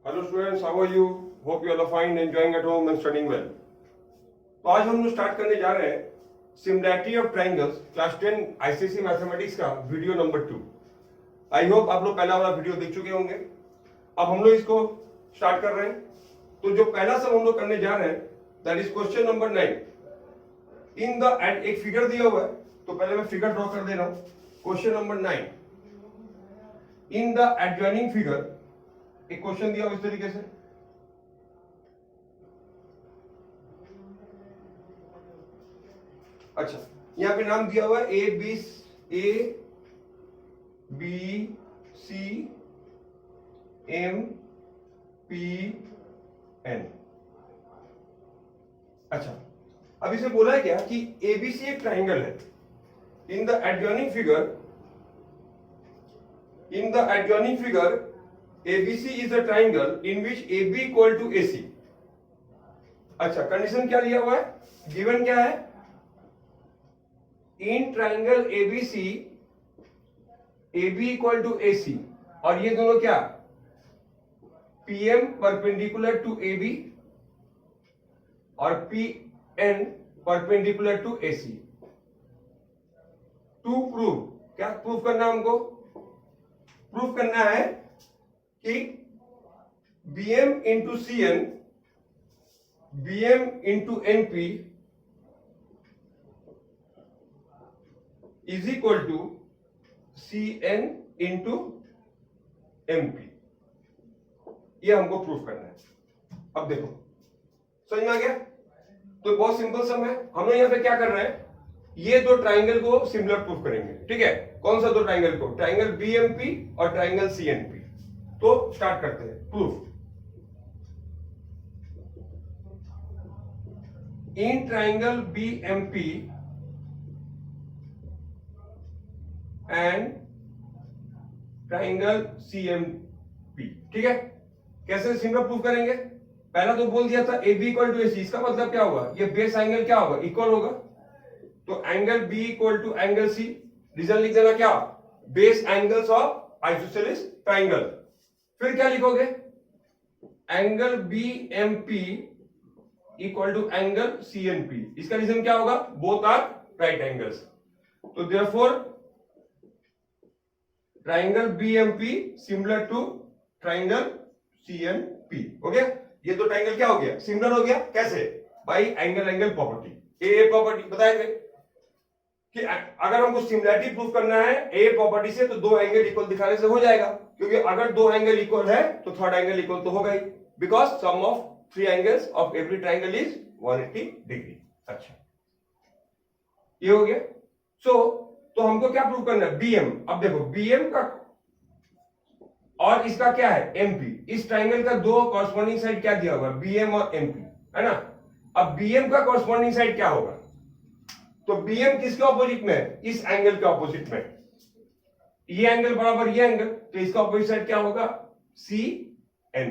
Hello students, how are you? Hope you are fine, enjoying at home and studying well. तो आज हम लोग start करने जा रहे हैं similarity of triangles class 10 ICSE mathematics का वीडियो नंबर 2। आई होप आप लोग पहला वाला वीडियो देख चुके होंगे। अब हम लोग इसको स्टार्ट कर रहे हैं। तो जो पहला सम हम लोग करने जा रहे हैं that is question number 9 in the end. एक फिगर दिया हुआ है तो पहले मैं फिगर ड्रॉ कर दे रहा हूं। Question number 9 in the adjoining figure एक क्वेश्चन दिया हुआ इस तरीके से। अच्छा, यहां पे नाम दिया हुआ है A B C M P N. अच्छा, अब इसे बोला है क्या कि एबीसी एक ट्राइंगल है। In the adjoining figure ABC is a triangle in which AB equal to AC। अच्छा, कंडीशन क्या लिया हुआ है, गिवन क्या है, in triangle ABC AB equal to AC और ये दोनों क्या, PM परपेंडिकुलर टू AB और PN perpendicular to AC। To prove, क्या प्रूफ करना है हमको, प्रूफ करना है कि BM into CN BM into NP is equal to CN into MP। ये हमको प्रूफ करना है। अब देखो समझ में आ गया। तो बहुत सिंपल सम है। हम लोग यहां पे क्या कर रहे हैं, ये दो ट्राइंगल को सिमिलर प्रूफ करेंगे। ठीक है, कौन सा दो ट्राइंगल को, ट्राइंगल BMP और ट्राइंगल CNP। तो स्टार्ट करते हैं proof. In triangle BMP and triangle CMP। ठीक है, कैसे सिमिलर प्रूफ करेंगे। पहला तो बोल दिया था AB इक्वल टू AC, इसका मतलब क्या होगा, ये बेस एंगल क्या होगा, इक्वल होगा। तो angle B equal to angle C, reason लिख देना क्या, base angles of isosceles triangle. फिर क्या लिखोगे, angle BMP equal to angle CNP। इसका रीजन क्या होगा, बोथ आर राइट एंगल्स। तो therefore triangle BMP similar to triangle CNP। हो गया, ये दो ट्राइंगल क्या हो गया, सिमिलर हो गया। कैसे, bye angle angle property. A property बताए थे कि अगर हमको सिमिलरिटी प्रूफ करना है ए प्रॉपर्टी से, तो दो एंगल इक्वल दिखाने से हो जाएगा। क्योंकि अगर दो एंगल इक्वल है तो थर्ड एंगल इक्वल तो होगा ही, because sum of three angles of every triangle is 180 degree. अच्छा, ये हो गया। तो हमको क्या प्रूव करना है, BM। अब देखो BM का और इसका क्या है, MP। इस ट्राइंगल का दो कॉरस्पॉन्डिंग साइड क्या दिया हुआ है, BM और MP, है ना। अब BM का कॉरस्पॉन्डिंग साइड क्या होगा, तो BM किसके ऑपोजिट में है, इस एंगल के ऑपोजिट में। ये एंगल बराबर ये एंगल, तो इसका ऑपोजिट साइड क्या होगा, CN।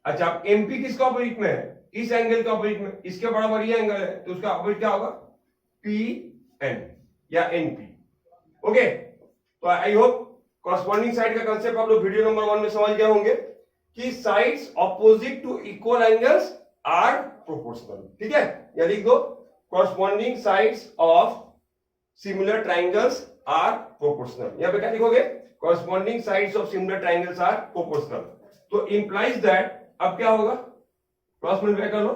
अच्छा, अब MP किसके ऑपोजिट में है, इस एंगल के ऑपोजिट में, इसके बराबर ये एंगल है, तो उसका ऑपोजिट क्या होगा, PN या NP। ओके, तो आई होप कॉरस्पॉन्डिंग साइड का कंसेप्ट आप लोग वीडियो नंबर 1 में समझ गए होंगे कि sides opposite to equal angles are proportional. ठीक है, या लिख दो, corresponding sides of similar triangles are proportional। यहां पे क्या लिखोगे, corresponding sides of similar triangles are proportional। तो implies that अब क्या होगा, क्रॉस मल्टीप्लाई कर लो,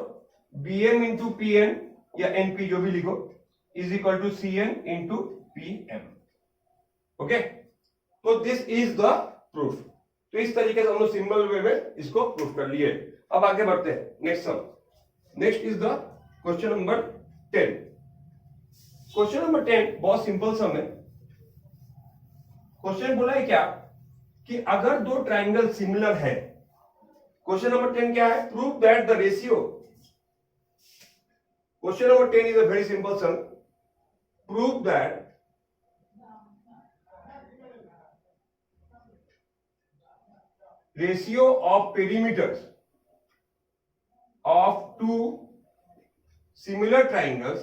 BM इंटू PN या NP जो भी लिखो is equal to CN into PM। Okay, तो दिस इज द प्रूफ। तो इस तरीके से हम लोग सिंपल वे में इसको प्रूफ कर लिए। अब आगे बढ़ते हैं next sum. Next is the question number 10। Question number 10 बहुत सिंपल सम है। क्वेश्चन बोला है क्या कि अगर दो ट्राइंगल सिमिलर है, क्वेश्चन नंबर 10 क्या है, prove that the ratio. Question number 10 is a very simple sum. Prove that ratio of perimeters of two similar triangles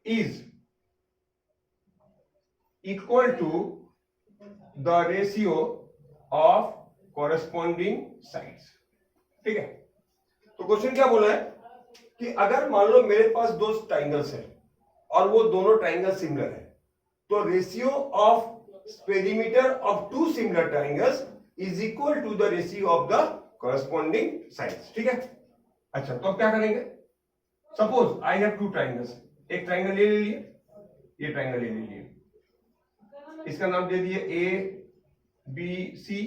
is equal to the ratio of corresponding sides. ठीक है, तो question क्या बोला है कि अगर मान लो मेरे पास दो ट्राइंगल्स हैं और वो दोनों ट्राइंगल सिमिलर है, तो ratio of perimeter of two similar triangles is equal to the ratio of the corresponding sides. ठीक है, अच्छा तो अब क्या करेंगे, suppose I have two triangles, एक ट्राइंगल ले लिए, ये ट्राइंगल ले लिए, इसका नाम दे दिए A B C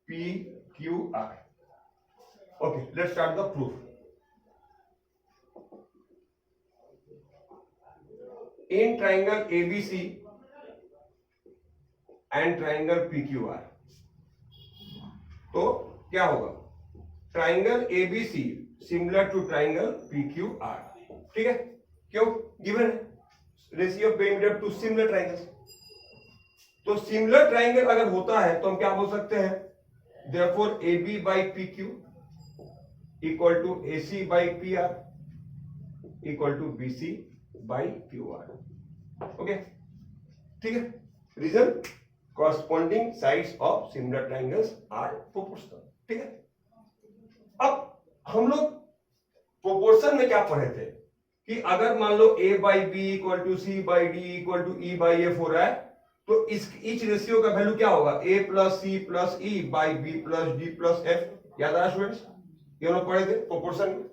P Q R. Okay, let's start the proof. In triangle ABC and triangle PQR, तो क्या होगा, triangle ABC similar to triangle PQR। ठीक है, क्यों, गिवन है ratio of perimeter two similar triangles. तो सिमिलर ट्राइंगल अगर होता है तो हम क्या बोल सकते हैं, therefore AB by PQ equal to AC by PR equal to BC by QR। Okay, ठीक है, reason corresponding sides of similar triangles are proportional. ठीक है, अब हम लोग प्रोपोर्शन में क्या पढ़े थे कि अगर मान लो A by B equal to C by D equal to E by F हो रहा है, तो इस ईच रेशियो का वैल्यू क्या होगा, A plus C plus E by B plus D plus F। याद आया स्टूडेंट्स, ये हम लोग पढ़े थे प्रोपोर्शन में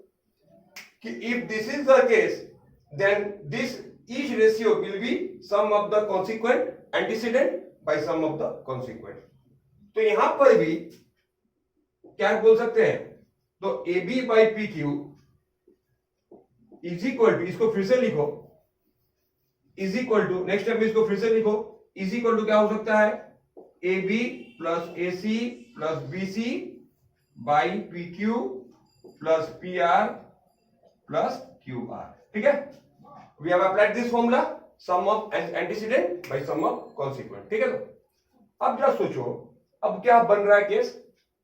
कि if this is the case then this each ratio will be sum of the consequent antecedent by sum of the consequent. तो यहां पर भी क्या बोल सकते हैं, तो AB by PQ is equal to, इसको फिर से लिखो, is equal to, next step में इसको फिर से लिखो, इज इक्वल टू क्या हो सकता है, AB plus AC plus BC by PQ plus PR plus QR। ठीक है, we have applied this formula, sum of antecedent by sum of consequent. ठीक है, तो अब जरा सोचो, अब क्या बन रहा है case,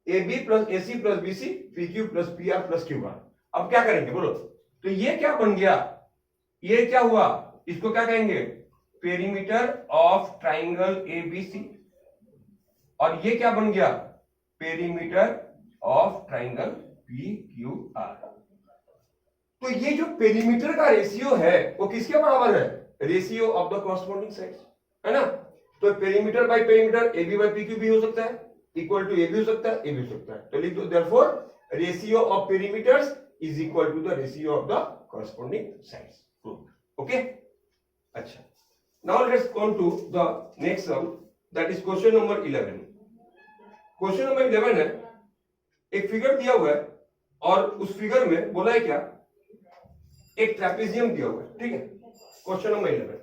AB plus AC plus BC PQ plus PR plus QR। अब क्या करेंगे बोलो, तो ये क्या बन गया, ये क्या हुआ, इसको क्या कहेंगे, पेरीमीटर ऑफ ट्राइंगल ABC, और ये क्या बन गया, पेरीमीटर ऑफ ट्राइंगल PQR। तो ये जो पेरीमीटर का रेशियो है वो किसके बराबर है, ratio of the corresponding sides, है ना। तो perimeter by perimeter AB by PQ भी हो सकता है, इक्वल टू AB हो सकता है, A भी हो सकता है। तो लिख दो therefore ratio of perimeters is equal to the ratio of the corresponding sides. Okay, अच्छा, now let's go to the next sum, that is question number 11। Question number 11 है, एक फिगर दिया हुआ है और उस फिगर में बोला है क्या, एक ट्रेपेजियम दिया हुआ है। ठीक है, question number 11,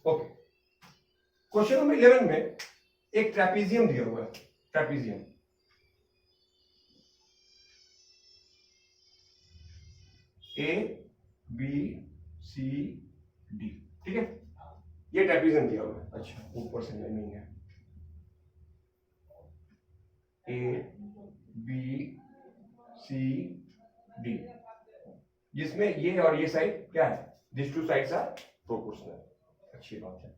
okay, question number 11 में एक ट्रेपेजियम दिया हुआ है, ट्रेपेजियम ABCD। ठीक है, ये ट्रेपेजियम दिया हुआ है। अच्छा, ऊपर से लाइनिंग है ABCD, जिसमें ये और ये साइड क्या है, this two sides are proportional. अच्छी बात है।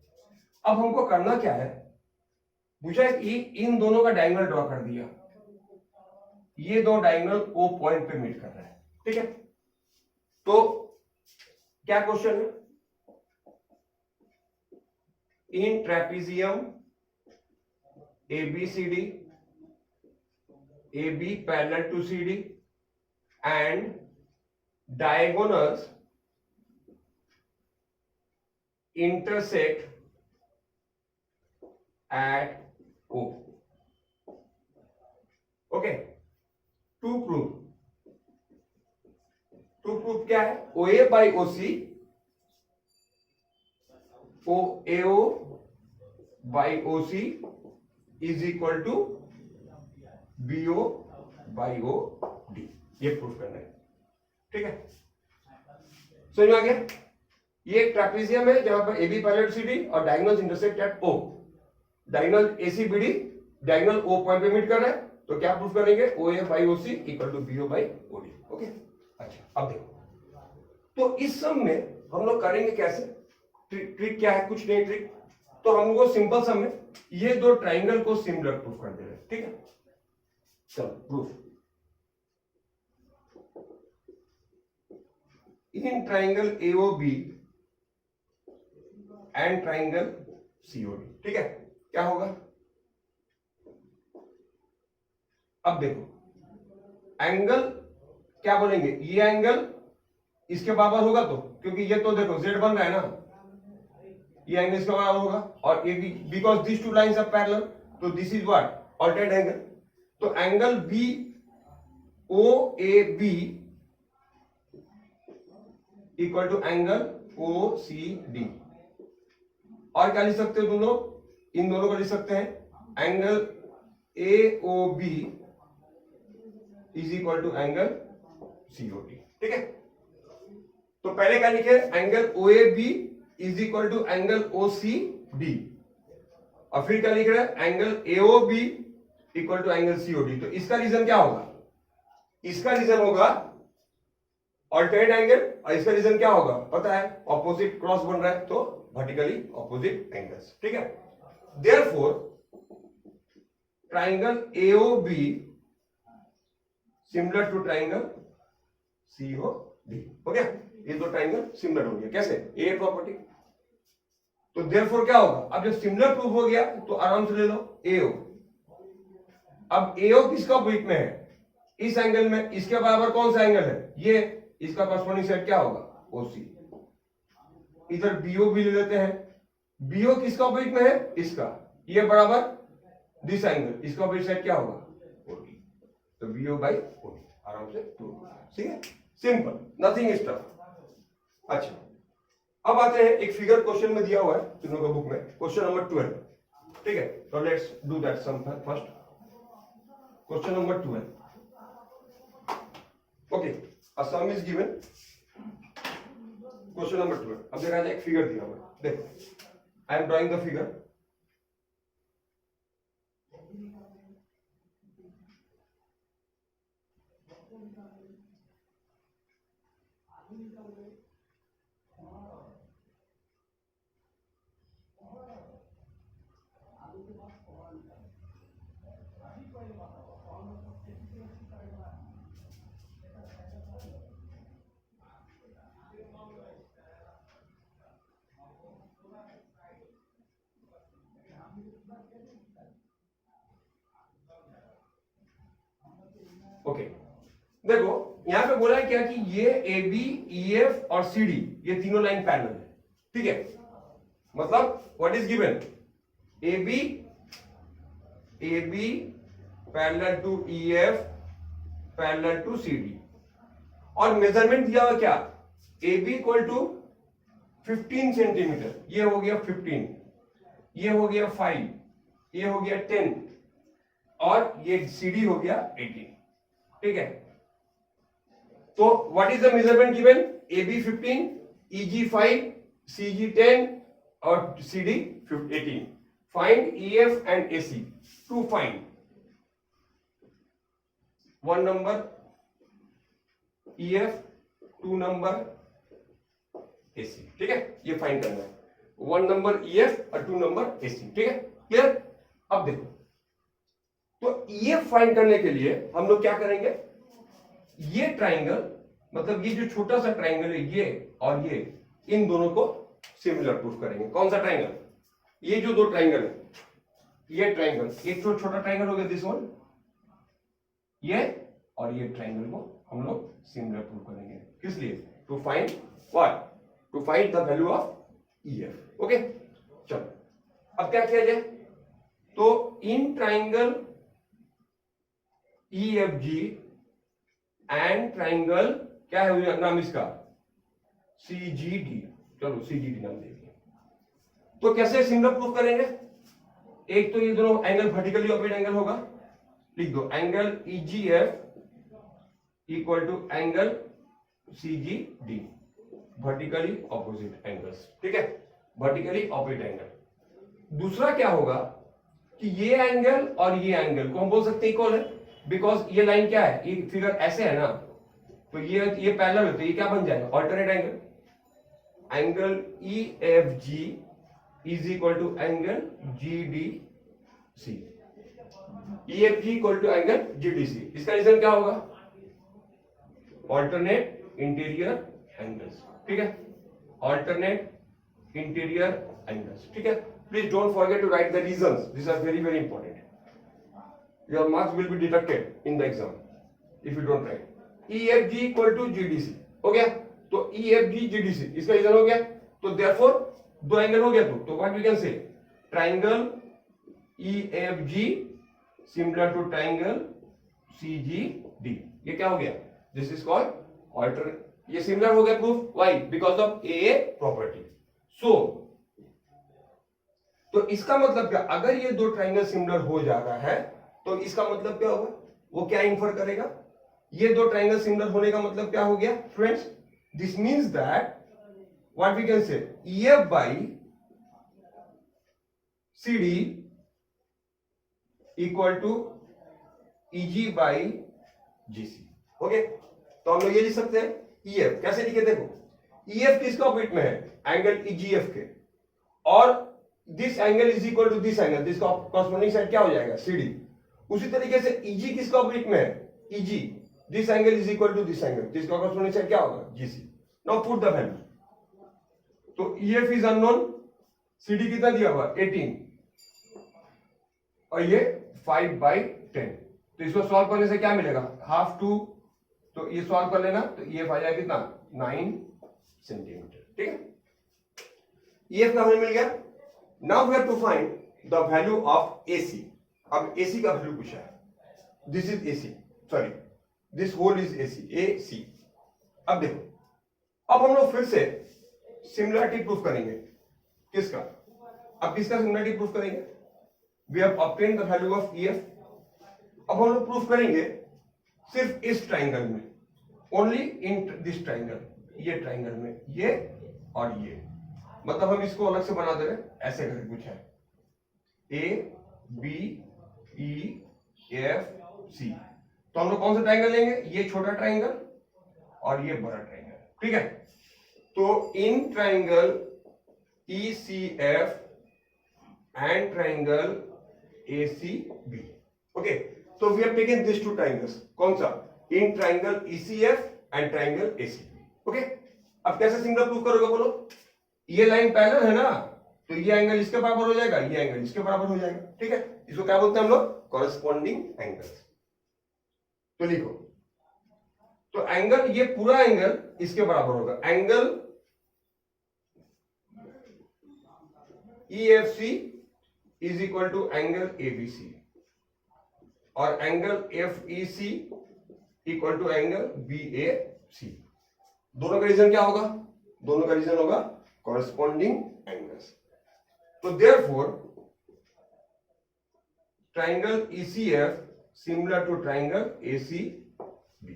अब हमको करना क्या है, पूछा कि इन दोनों का डायगोनल ड्रॉ कर दिया, ये दो डायगोनल O पॉइंट पे मीट कर रहा है। ठीक है, तो क्या क्वेश्चन है, इन trapezium ABCD, AB parallel to CD and diagonals intersect at O. Okay, to prove क्या है, OA by OC, AO by OC is equal to BO by OD, ये प्रूफ करना है। ठीक है, समझ में आ गया। ये एक ट्रेपेजियम है जहां पर AB पैरेलल CD और diagonals intersect at O, diagonal ACBD diagonal O point पे मीट कर रहा है, तो क्या प्रूफ करेंगे, OA by OC equal to BO by OD। Okay, अच्छा, अब देखो, तो इस सम में हम लोग करेंगे कैसे, ट्रिक क्या है, कुछ नहीं ट्रिक, तो हम लोग सिंपल सम में ये दो ट्राइंगल को सिमिलर प्रूफ कर दे रहे हैं, ठीक है। चलो proof, in triangle AOB and triangle COD, ठीक है, क्या होगा। अब देखो एंगल क्या बोलेंगे, ये एंगल इसके बराबर होगा, तो क्योंकि ये तो देखो z बन रहा है ना, ये एंगल इसके बराबर होगा, और ये भी because this two lines are parallel, तो this is what alternate angle. तो angle B O A B equal to angle O C D, और क्या लिख सकते हो दोनों, इन दोनों को लिख सकते हैं angle A O B is equal to angle COD, ठीक है। तो पहले क्या लिखे, angle O A B is equal to angle O C D, और फिर क्या लिख रहे हैं angle A O B equal to angle COD. तो इसका रीजन क्या होगा, इसका रीजन होगा ऑल्टरनेट एंगल, और इसका रीजन क्या होगा पता है, ऑपोजिट क्रॉस बन रहा है, तो वर्टिकली ऑपोजिट एंगल्स, ठीक है। Therefore triangle AOB similar to triangle COD, हो गया, ये दो ट्राइंगल सिमिलर हो गया, कैसे, ए प्रॉपर्टी। तो देयरफॉर क्या होगा, अब जब सिमिलर प्रूफ हो गया तो आराम से ले लो एओ। अब एओ किसका ऑपोजिट में है, इस एंगल में, इसके बराबर कौन सा एंगल है, ये, इसका कॉरस्पॉन्डिंग साइड क्या होगा ओसी। इधर बीओ भी ले लेते हैं, बीओ किसका ऑपोजिट में है, इसका, ये बराबर दिस एंगल, इसका ऑपोजिट साइड क्या होगा ओडी, तो बीओ बाई ओडी, आराम से प्रूफ, ठीक है, सिंपल, नथिंग इज टफ। अच्छा अब आते हैं, एक फिगर क्वेश्चन में दिया हुआ है तीनों का बुक में, क्वेश्चन नंबर 12, ठीक है। तो let's do that sum first, question number 12, okay, a sum is given, question number 12। अब देखा जाए एक फिगर दिया हुआ है, देखो I am drawing the figure, okay देखो यहां पे बोला है क्या कि ये ए बी ई एफ और सी डी ये तीनों लाइन पैरेलल है, ठीक है। मतलब what is given, A B parallel to E F parallel to C D, और मेजरमेंट दिया हुआ क्या, A B equal to 15 centimetre, ये हो गया 15, ये हो गया 5, ये हो गया 10, और ये सी डी हो गया 18, ठीक है। तो what is the measurement given, A B 15, E G 5, C G 10 और C D 18। Find E F and A C, to find one number E F, two number A C, ठीक है, ये find करना है, वन नंबर ई एफ और two number A C, ठीक है, clear. अब देखो तो ई एफ फाइंड करने के लिए हम लोग क्या करेंगे, ये ट्राइंगल, मतलब ये जो छोटा सा ट्राइंगल है ये और ये, इन दोनों को सिमिलर प्रूफ करेंगे। कौन सा ट्राइंगल, ये जो दो ट्राइंगल है, ये ट्राइंगल, एक तो छोटा ट्राइंगल हो गया दिस वन, ये, और ये ट्राइंगल को हम लोग सिमिलर प्रूफ करेंगे, किस लिए, to find what, to find the value of E F, okay. चलो अब क्या किया जाए, तो in triangle E F G and triangle क्या है नाम इसका, सी जी डी, चलो सी जी डी नाम दे दिया। तो कैसे सिमिलर प्रूफ करेंगे, एक तो ये दोनों एंगल वर्टिकली ऑपोजिट एंगल होगा, लिख दो angle E G F equal to angle C G D, vertically opposite angles, ठीक है, वर्टिकली ऑपोजिट एंगल। दूसरा क्या होगा कि ये एंगल और ये एंगल को हम बोल सकते हैं इक्वल है, बिकॉज ये लाइन क्या है, ये फिगर ऐसे है ना, तो ये पैरेलल है, तो ये क्या बन जाएगा, alternate angle. Angle EFG is equal to angle GDC। EFG equal to angle GDC। इसका रीजन क्या होगा, ऑल्टरनेट इंटीरियर एंगल्स, ठीक है, ऑल्टरनेट इंटीरियर एंगल्स, ठीक है। Please don't forget to write the reasons, this are very very important. Your marks will be deducted in the exam if you don't write. EFG equal to GDC हो गया, तो EFG GDC इसका reason हो गया, तो therefore दो angle हो गया, तो what we can say, triangle EFG similar to triangle CGD। ये क्या हो गया, दिस इज कॉल्ड ऑल्टरनेट, ये सिमिलर हो गया proof, why, because of AA property. So तो इसका मतलब क्या, अगर ये दो ट्रायंगल सिमिलर हो जा रहा है तो इसका मतलब क्या होगा, वो क्या इंफर करेगा, ये दो ट्रायंगल सिमिलर होने का मतलब क्या हो गया friends, this means that what we can say, EF by CD equal to EG by GC। Okay, तो हम लोग ये लिख सकते हैं, EF कैसे लिखे, देखो EF किसके ऑपोजिट में है, एंगल EGF के, और this angle is equal to this angle, this corresponding side क्या हो जाएगा, CD। उसी तरीके से EG किसके ऑपोजिट में है, EG, this angle is equal to this angle, this corresponding side क्या होगा, GC। Now put the value, तो EF इज अननोन, CD कितना दिया हुआ 18, और ये 5/10, तो इसको सॉल्व करने से क्या मिलेगा, हाफ टू, तो ये सॉल्व कर लेना, तो EF आ जाएगा कितना, 9 सेंटीमीटर, ठीक है। EF का हमें मिल गया। Now we have to find the value of AC। अब AC का वैल्यू पूछा है, this is AC, sorry this whole is AC। अब देखो, अब हम लोग फिर से सिमिलरिटी प्रूफ करेंगे, किसका, अब किसका सिमिलरिटी प्रूफ करेंगे, we have obtained the value of EF। अब हम लोग प्रूफ करेंगे सिर्फ इस ट्राइंगल में, ओनली इन दिस ट्राइंगल, ये ट्राइंगल में, ये और ये, मतलब हम इसको अलग से बना दे रहे हैं, ऐसे करके कुछ है, ABEFC। तो हम लोग कौन सा ट्राइंगल लेंगे, ये छोटा ट्राइंगल और ये बड़ा ट्राइंगल, ठीक है। तो in triangle ECF and triangle ACB, okay, तो we have taken this two triangles, कौन सा, in triangle ECF and triangle ACB, okay. अब कैसे सिमिलर प्रूफ करोगे बोलो, ये लाइन पैरेलल है ना, तो ये एंगल इसके बराबर हो जाएगा, ये एंगल इसके बराबर हो जाएगा, ठीक है। इसको क्या बोलते हैं हम लोग, कॉरेस्पॉन्डिंग एंगल्स। तो लिखो, तो एंगल, ये पूरा एंगल इसके बराबर होगा, angle EFC is equal to angle ABC, और angle FEC equal to angle BAC। दोनों का रीजन क्या होगा, दोनों का रीजन होगा कॉरेस्पॉन्डिंग एंगल्स। तो therefore triangle ECF similar to triangle ACB,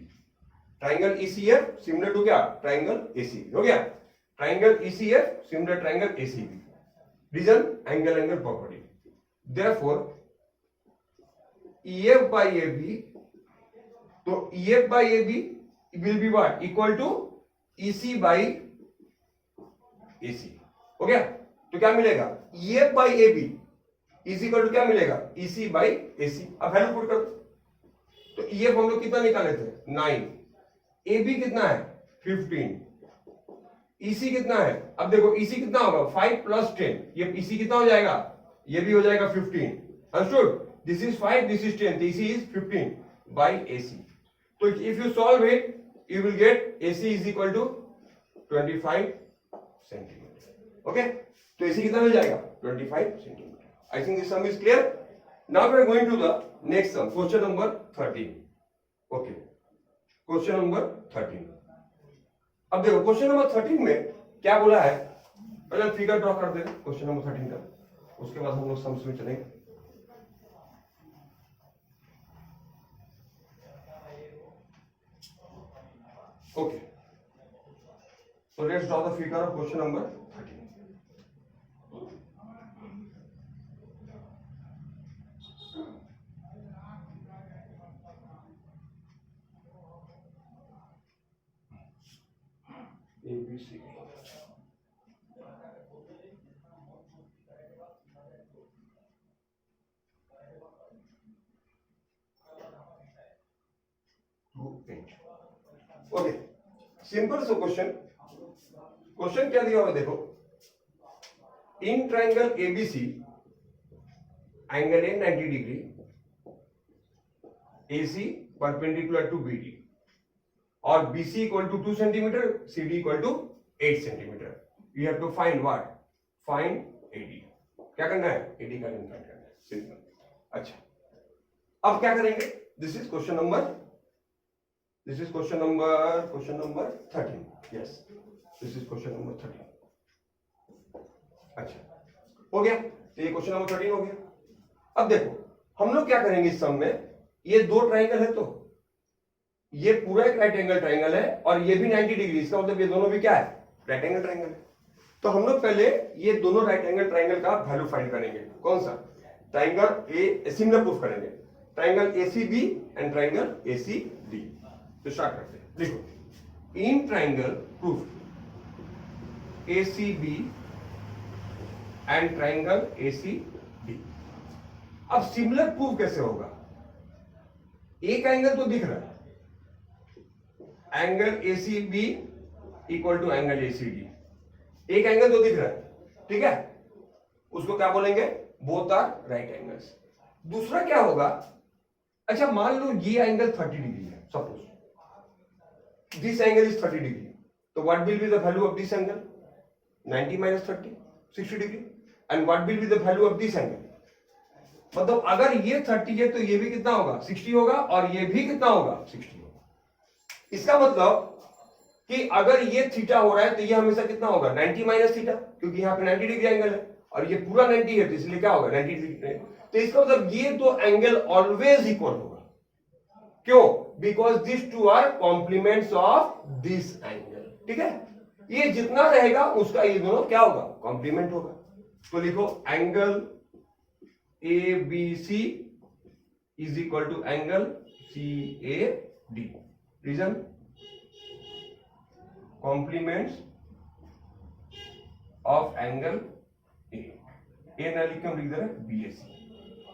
triangle ECF similar to क्या, ट्राइंगल ACB, हो गया, triangle ECF similar triangle ACB, reason angle angle property. Therefore EF by AB, तो EF by AB will be what, equal to EC by AC, हो गया। तो क्या मिलेगा, EF by AB is equal to क्या मिलेगा, EC by AC। अब value put कर दो, तो EF हम लोग कितना निकाले थे 9, AB कितना है 15, EC कितना है, अब देखो EC कितना होगा 5 + 10, ये EC कितना हो जाएगा, ये भी हो जाएगा 15, understood, this is 5, this is 10, EC is 15 by AC। तो if you solve it you will get AC is equal to 25 centimetre, okay. तो AC कितना मिल जाएगा 25 centimetre. I think this sum is clear. Now we are going to the next sum, question number 13, okay, question number 13। अब देखो question number 13 में क्या बोला है, पहले फिगर ड्रॉ कर दे क्वेश्चन नंबर 13 का, उसके बाद हम लोग सम्स में चलेंगे। Okay, so let's draw the figure of question number 13. ABC. Okay, simple so question क्या दिया हुआ देखो, in triangle ABC angle A 90 degree, AC perpendicular to BD और BC equal to 2 centimetre, CD equal to 8 centimetre. You have to find what, find AD. क्या करना है, AD का find करना है, सिंपल. अच्छा, अब क्या करेंगे, this is question number 13. Yes, this is question number 13. अच्छा, हो गया, तो ये क्वेश्चन नंबर 13 हो गया. अब देखो हम लोग क्या करेंगे इस सम में, ये दो ट्राइंगल है तो ये पूरा एक राइट एंगल ट्राइंगल है और ये भी 90 डिग्री, इसका मतलब ये दोनों भी क्या है, राइट एंगल ट्राइंगल है. तो हम लोग पहले ये दोनों राइट एंगल ट्राइंगल का वैल्यू फाइंड करेंगे. कौन सा, ट्राइंगल ए, सिमिलर प्रूफ करेंगे, triangle ACB and triangle ACD. तो स्टार्ट करते हैं. देखो, in triangle proof ACB and triangle ACD. अब सिमिलर प्रूफ कैसे होगा, एक एंगल तो दिख रहा है, angle ACB equal to angle ACD, एक एंगल तो दिख रहा है, ठीक है, उसको क्या बोलेंगे, बोथ आर राइट एंगल्स. दूसरा क्या होगा, अच्छा मान लो ये एंगल 30 डिग्री है, suppose this angle is 30 degree, तो what will be the value of this angle, 90 minus 30, 60 degree. And what will be the value of this angle, मतलब अगर ये 30 है तो ये भी कितना होगा, 60 होगा, और ये भी कितना होगा, 60 होगा. इसका मतलब कि अगर ये थीटा हो रहा है तो ये हमेशा कितना होगा, 90 माइनस थीटा, क्योंकि यहाँ पे 90 डिग्री एंगल है और ये पूरा 90 है, तो इसलिए क्या होगा, 90 डिग्री. तो इसका मतलब ये दो एंगल ऑलवेज इक्वल होगा. क्यों, because this two are complements of this angle. ठीक है, ये जितना रहेगा उसका ये दोनों क्या होगा, कॉम्प्लीमेंट होगा. तो लिखो angle ABC is equal to angle CAD. Reason, complements of angle A ना लिख के हम लिख दे रहे हैं BAC,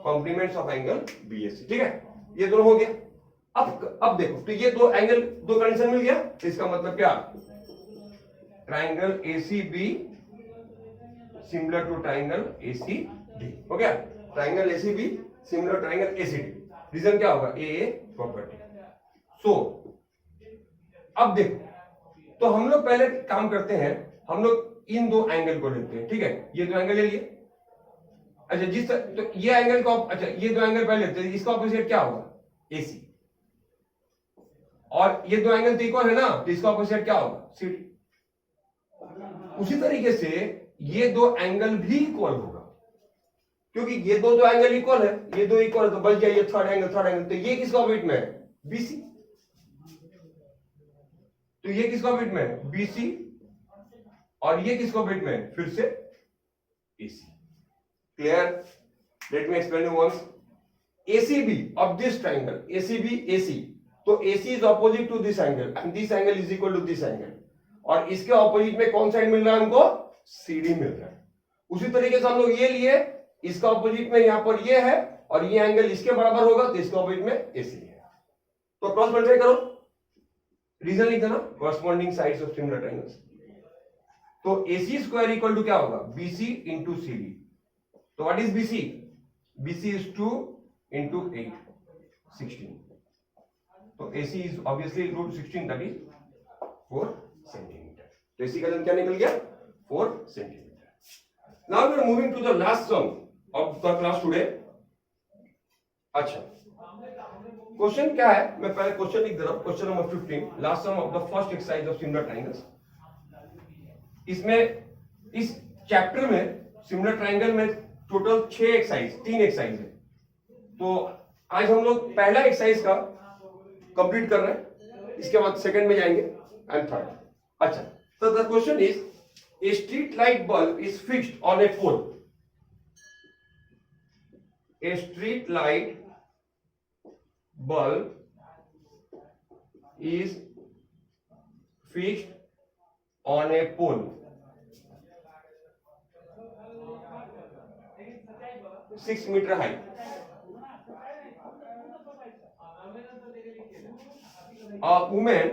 complements of angle BAC. ठीक है, ये दोनों हो गया. अब देखो, तो ये दो एंगल, दो कंडीशन मिल गया, तो इसका मतलब क्या, triangle ACB similar to triangle ACD. हो गया, triangle ACB similar triangle ACD. Reason क्या होगा, AA प्रॉपर्टी. सो अब देखो, तो हम लोग पहले काम करते हैं, हम लोग इन दो एंगल को लेते हैं. ठीक है, ये दो एंगल ले लिए. अच्छा, तो ये एंगल को, अच्छा ये दो एंगल पहले लेते हैं, इसका ऑपोजिट क्या होगा, AC. और ये दो एंगल तो इक्वल है ना, तो इसका ऑपोजिट क्या होगा, CD. उसी तरीके से ये दो एंगल भी इक्वल होगा, क्योंकि ये दो एंगल इक्वल है, ये दो इक्वल है, तो बच गया ये थर्ड एंगल. तो ये किसका ऑर्बिट में है, BC. तो ये किसका ऑर्बिट में है, BC. और ये किसका ऑर्बिट में है, फिर से AC. Clear, let me explain you once. ACB of this triangle, ACB AC, तो AC is opposite to this angle and this angle is equal to this angle, और इसके ऑपोजिट में कौन साइड मिल रहा है हमको, CD मिल रहा है. उसी तरीके से हम लोग ये लिए, इसका ऑपोजिट में यहां पर ये है और ये एंगल इसके बराबर होगा, तो इसके ऑपोजिट में AC है. तो क्रॉस मल्टीप्लाई करो, रीजन लिख देना, corresponding sides of similar triangles. तो AC स्क्वायर इक्वल टू क्या होगा, BC इंटू CD. तो what is BC, BC is 2 into 8, 16. तो AC is obviously root 16, that is 4 centimetre. तो AC का लेंथ क्या निकल गया, 4 centimetre. Now we are moving to the last sum of the class today. अच्छा, question क्या है, मैं पहले क्वेश्चन लिख दे रहा हूं. Question number 15, last sum of the first exercise of similar triangles. इसमें इस चैप्टर में सिमिलर ट्रायंगल में टोटल 6 एक्सरसाइज, 3 एक्सरसाइज है. तो आज हम लोग पहला एक्सरसाइज का कंप्लीट कर रहे हैं, इसके बाद सेकंड में जाएंगे एंड थर्ड. अच्छा, तो the question is, a street light bulb is fixed on a pole. A street light bulb is fixed on a pole 6 meter high. A woman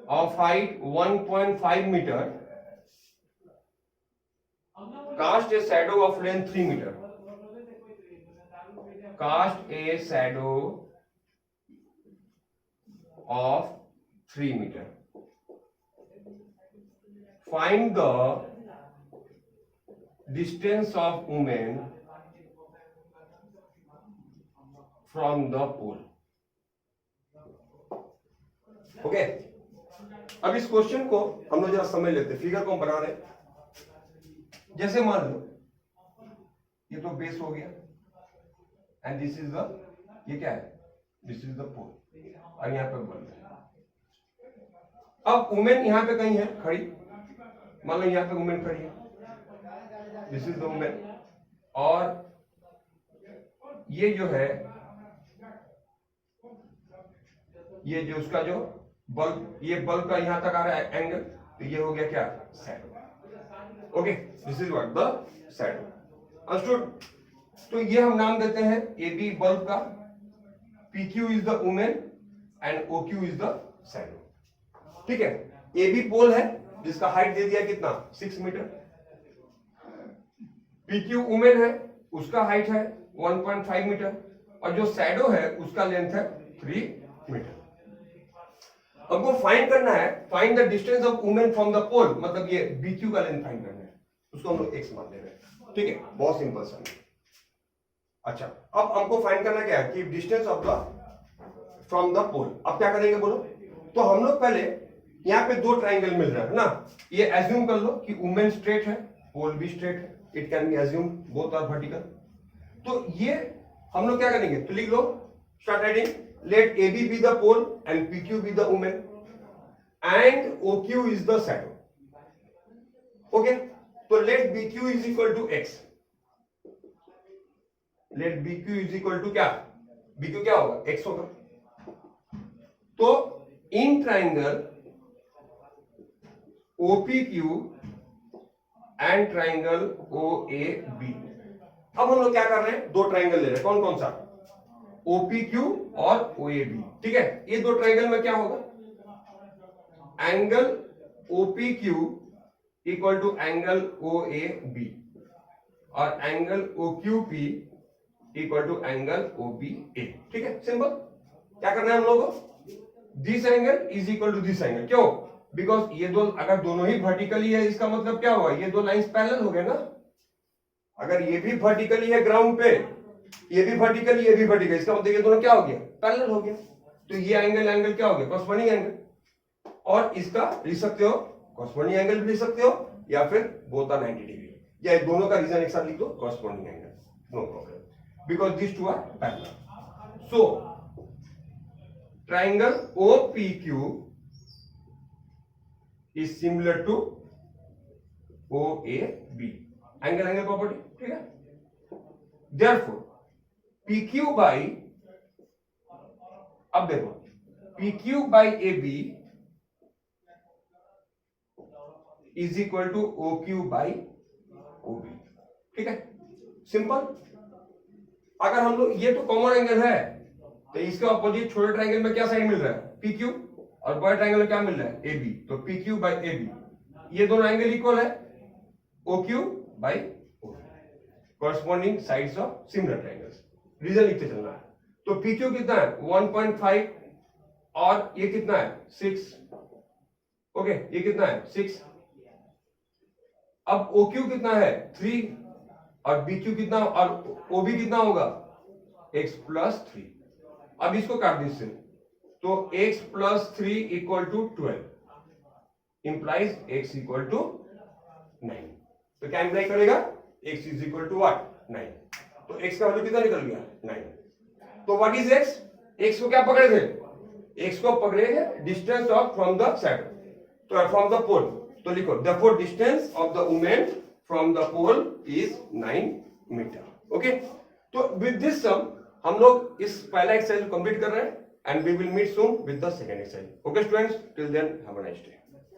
of height 1.5 meter cast a shadow of length 3 meter. Cast a shadow of 3 meter. Find the distance of woman from the pole. Okay अब इस question को हम लोग जरा समझ लेते हैं। Figure को हम बना रहे हैं। जैसे मान लो ये तो बेस हो गया एंड दिस इज द, ये क्या है, दिस इज द पोल और यहाँ पे बल्ब है। अब वुमेन यहाँ पे कहीं है खड़ी, मान लो यहाँ पे वुमेन खड़ी है, दिस इज द वुमेन, और ये जो है, ये जो उसका जो बल्ब, ये बल्ब का यहां तक आ रहा है एंगल, तो ये हो गया क्या, shadow. Okay, this is what the shadow, understood. तो ये हम नाम देते हैं ए बी बल्ब का, P Q is the women and O Q is the shadow. ठीक है, ए बी पोल है जिसका हाइट दे दिया कितना, 6 मीटर। पी क्यू वुमेन है, उसका हाइट है 1.5 मीटर, और जो शैडो है उसका लेंथ है 3 मीटर। हमको फाइंड करना है, find the distance of women from the pole, मतलब ये बी क्यू का लेंथ फाइंड करना है, उसको हम लोग एक्स मान ले रहे हैं। ठीक है, बहुत सिंपल सा। अच्छा, अब हमको फाइंड करना क्या है कि distance of the from the pole. अब क्या करेंगे बोलो, तो हम लोग पहले यहाँ पे दो ट्राइंगल मिल रहा है ना, ये एज्यूम कर लो कि वुमेन स्ट्रेट है, पोल भी स्ट्रेट है, it can be assume both are vertical. तो ये हम लोग क्या करेंगे, तो लिख लो, start writing, let AB be the pole and PQ be the woman and OQ is the shadow. Okay, so let BQ is equal to X. Let BQ is equal to क्या, BQ क्या होगा, X होगा। तो in triangle OPQ and triangle OAB, अब हम लोग क्या कर रहे हैं, दो ट्राइंगल ले रहे हैं, कौन कौन सा, OPQ और OAB। ठीक है, ये दो ट्राइंगल में क्या होगा, angle OPQ equal to angle OAB और angle OQP equal to angle OBA। ठीक है, सिंपल। क्या करना है हम लोगों को, this angle is equal to this angle, क्यों, बिकॉज ये दो अगर दोनों ही वर्टिकली है, इसका मतलब क्या हुआ, ये दो लाइंस पैरेलल हो गए ना। अगर ये भी वर्टिकली है ग्राउंड पे, ये भी वर्टिकल, ये भी वर्टिकल, इसका मतलब ये दोनों क्या हो गया, पैरेलल हो गया। तो ये एंगल एंगल क्या हो गया, कॉरस्पॉन्डिंग एंगल, और इसका लिख सकते हो कॉरस्पॉन्डिंग एंगल भी लिख सकते हो, या फिर बोथ आर 90 डिग्री, या दोनों का रीजन एक साथ लिख दो, corresponding angle, no problem, because this two are parallel. So triangle OPQ is similar to OAB, angle angle property. ठीक है, therefore PQ by, अब देखो, PQ by AB is equal to OQ by OB। ठीक है, simple. अगर हम लोग, ये तो कॉमन एंगल है, तो इसके अपोजिट छोटे ट्राइंगल में क्या साइड मिल रहा है, PQ, और बड़े ट्राइंगल में क्या मिल रहा है, AB, तो PQ by AB, ये दोनों एंगल इक्वल है, OQ by OB, corresponding sides of similar triangles। Reason लिखते चलना है। तो PQ कितना है 1.5 और ये कितना है 6। ओके, ये कितना है 6। अब OQ कितना है 3 और BQ कितना, और OB कितना होगा x प्लस 3। अब इसको काट दीजिए, तो x plus 3 equal to 12 implies x equal to 9। तो क्या इंप्लाई करेगा, x is equal to what, 9। तो x का वैल्यू कितना निकल गया 9। तो व्हाट इज x, x को क्या पकड़े थे, x को पकड़े थे distance of from the shadow, तो फ्रॉम द पोल, तो लिखो therefore distance of the women from the pole is 9 metre. Okay, तो विद दिस सम हम लोग इस पहला एक्सरसाइज कंप्लीट कर रहे हैं। and we will meet soon with the second exercise. Okay students, till then have a nice day.